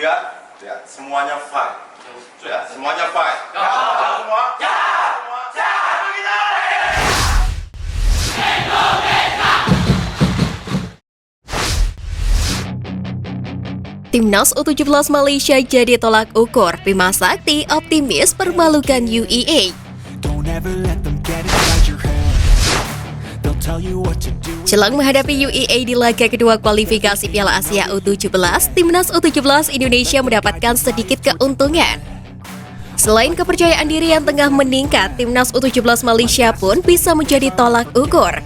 lihat semuanya fight. Ya, semuanya fight. Semua. Timnas U17 Malaysia jadi tolak ukur. Bima Sakti optimis permalukan UEA. Jelang menghadapi UEA di laga kedua kualifikasi Piala Asia U17, Timnas U17 Indonesia mendapatkan sedikit keuntungan. Selain kepercayaan diri yang tengah meningkat, Timnas U17 Malaysia pun bisa menjadi tolak ukur.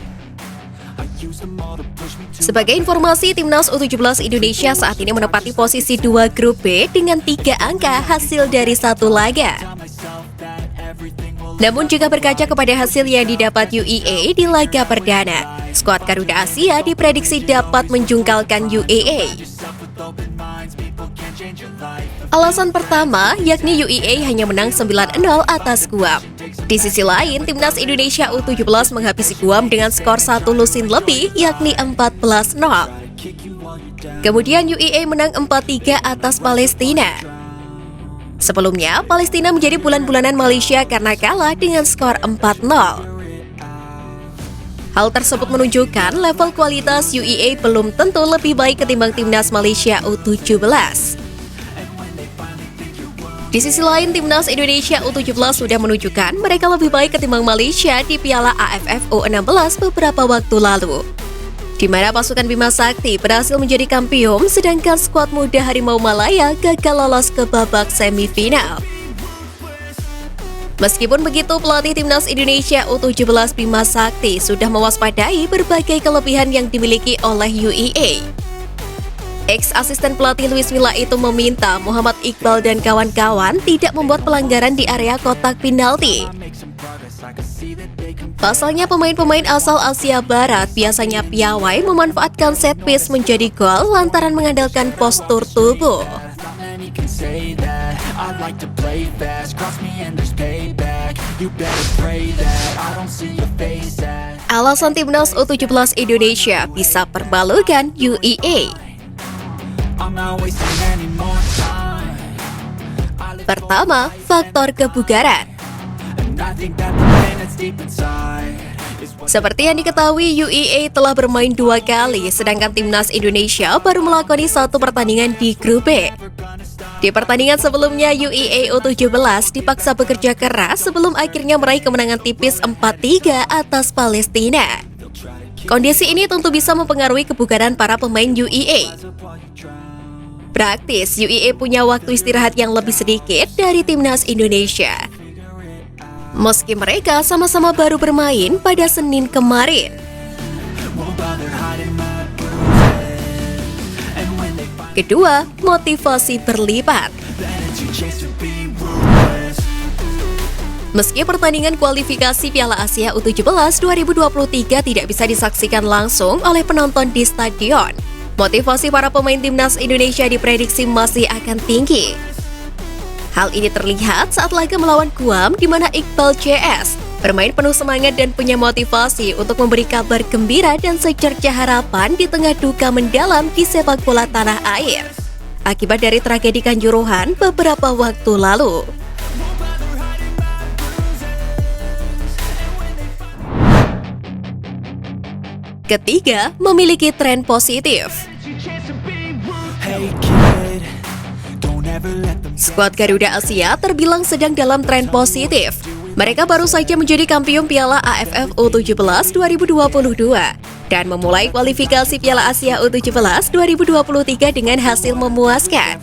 Sebagai informasi, Timnas U17 Indonesia saat ini menempati posisi 2 grup B dengan 3 angka hasil dari 1 laga. Namun jika berkaca kepada hasil yang didapat UEA di laga perdana, skuad Garuda Asia diprediksi dapat menjungkalkan UEA. Alasan pertama, yakni UEA hanya menang 9-0 atas Guam. Di sisi lain, Timnas Indonesia U17 menghabisi Guam dengan skor 1 lusin lebih, yakni 14-0. Kemudian UEA menang 4-3 atas Palestina. Sebelumnya, Palestina menjadi bulan-bulanan Malaysia karena kalah dengan skor 4-0. Hal tersebut menunjukkan level kualitas UEA belum tentu lebih baik ketimbang Timnas Malaysia U17. Di sisi lain, Timnas Indonesia U17 sudah menunjukkan mereka lebih baik ketimbang Malaysia di Piala AFF U16 beberapa waktu lalu, di mana pasukan Bima Sakti berhasil menjadi kampiun, sedangkan skuad muda Harimau Malaya gagal lolos ke babak semifinal. Meskipun begitu, pelatih Timnas Indonesia U17 Bima Sakti sudah mewaspadai berbagai kelebihan yang dimiliki oleh UEA. Ex-asisten pelatih Luis Milla itu meminta Muhammad Iqbal dan kawan-kawan tidak membuat pelanggaran di area kotak penalti. Pasalnya, pemain-pemain asal Asia Barat biasanya piawai memanfaatkan set piece menjadi gol lantaran mengandalkan postur tubuh. Alasan Timnas U17 Indonesia bisa permalukan UEA. Pertama, faktor kebugaran. Seperti yang diketahui, UEA telah bermain 2 kali, sedangkan Timnas Indonesia baru melakoni 1 pertandingan di grup B. Di pertandingan sebelumnya, UEA U17 dipaksa bekerja keras sebelum akhirnya meraih kemenangan tipis 4-3 atas Palestina. Kondisi ini tentu bisa mempengaruhi kebugaran para pemain UEA. Praktis, UEA punya waktu istirahat yang lebih sedikit dari Timnas Indonesia, meski mereka sama-sama baru bermain pada Senin kemarin. Kedua, motivasi berlipat. Meski pertandingan kualifikasi Piala Asia U17 2023 tidak bisa disaksikan langsung oleh penonton di stadion, motivasi para pemain Timnas Indonesia diprediksi masih akan tinggi. Hal ini terlihat saat laga melawan Guam, di mana Iqbal CS bermain penuh semangat dan punya motivasi untuk memberi kabar gembira dan secerca harapan di tengah duka mendalam di sepak bola tanah air akibat dari tragedi Kanjuruhan beberapa waktu lalu. Ketiga, memiliki tren positif. Skuad Garuda Asia terbilang sedang dalam tren positif. Mereka baru saja menjadi kampiun Piala AFF U17 2022 dan memulai kualifikasi Piala Asia U17 2023 dengan hasil memuaskan.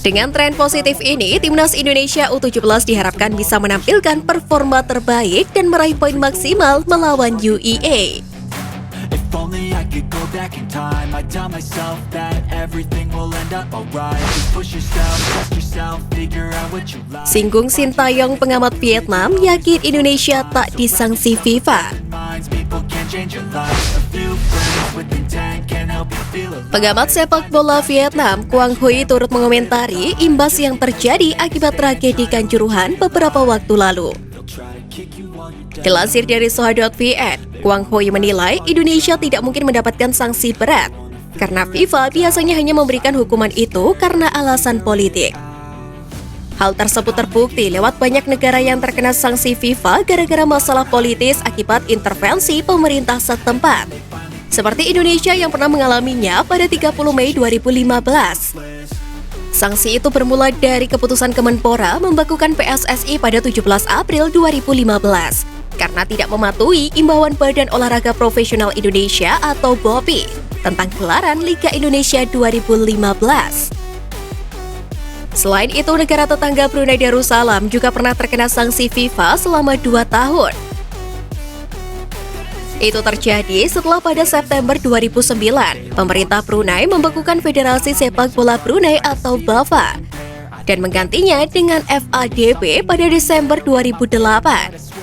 Dengan tren positif ini, Timnas Indonesia U17 diharapkan bisa menampilkan performa terbaik dan meraih poin maksimal melawan UEA. Singgung Sintayong, pengamat Vietnam, yakin Indonesia tak disangsi FIFA. Pengamat sepak bola Vietnam, Quang Huy, turut mengomentari imbas yang terjadi akibat tragedi Kanjuruhan beberapa waktu lalu. Dilansir dari Soha.vn, Quang Huy menilai Indonesia tidak mungkin mendapatkan sanksi berat. karena FIFA biasanya hanya memberikan hukuman itu karena alasan politik. Hal tersebut terbukti lewat banyak negara yang terkena sanksi FIFA gara-gara masalah politis akibat intervensi pemerintah setempat. Seperti Indonesia yang pernah mengalaminya pada 30 Mei 2015. Sanksi itu bermula dari keputusan Kemenpora membekukan PSSI pada 17 April 2015 karena tidak mematuhi imbauan Badan Olahraga Profesional Indonesia atau BOPI tentang gelaran Liga Indonesia 2015. Selain itu, negara tetangga Brunei Darussalam juga pernah terkena sanksi FIFA selama 2 tahun. Itu terjadi setelah pada September 2009, pemerintah Brunei membekukan Federasi Sepak Bola Brunei atau BAFA dan menggantinya dengan FADB pada Desember 2008.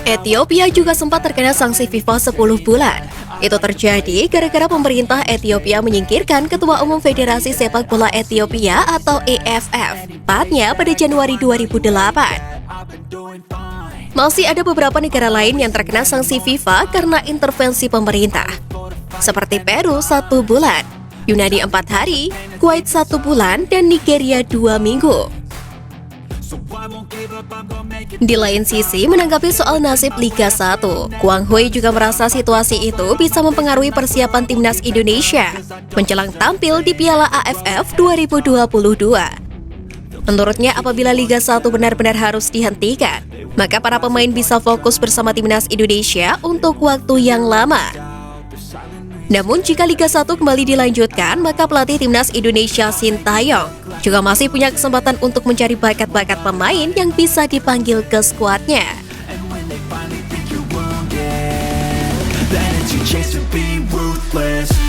Ethiopia juga sempat terkena sanksi FIFA 10 bulan. Itu terjadi gara-gara pemerintah Ethiopia menyingkirkan Ketua Umum Federasi Sepak Bola Ethiopia atau EFF, tepatnya pada Januari 2008. Masih ada beberapa negara lain yang terkena sanksi FIFA karena intervensi pemerintah, seperti Peru 1 bulan, Yunani 4 hari, Kuwait 1 bulan, dan Nigeria 2 minggu. Di lain sisi, menanggapi soal nasib Liga 1, Quang Hui juga merasa situasi itu bisa mempengaruhi persiapan timnas Indonesia menjelang tampil di Piala AFF 2022. Menurutnya, apabila Liga 1 benar-benar harus dihentikan, maka para pemain bisa fokus bersama timnas Indonesia untuk waktu yang lama. Namun, jika Liga 1 kembali dilanjutkan, maka pelatih timnas Indonesia Sintayong juga masih punya kesempatan untuk mencari bakat-bakat pemain yang bisa dipanggil ke skuadnya. Then it's your chance to be ruthless.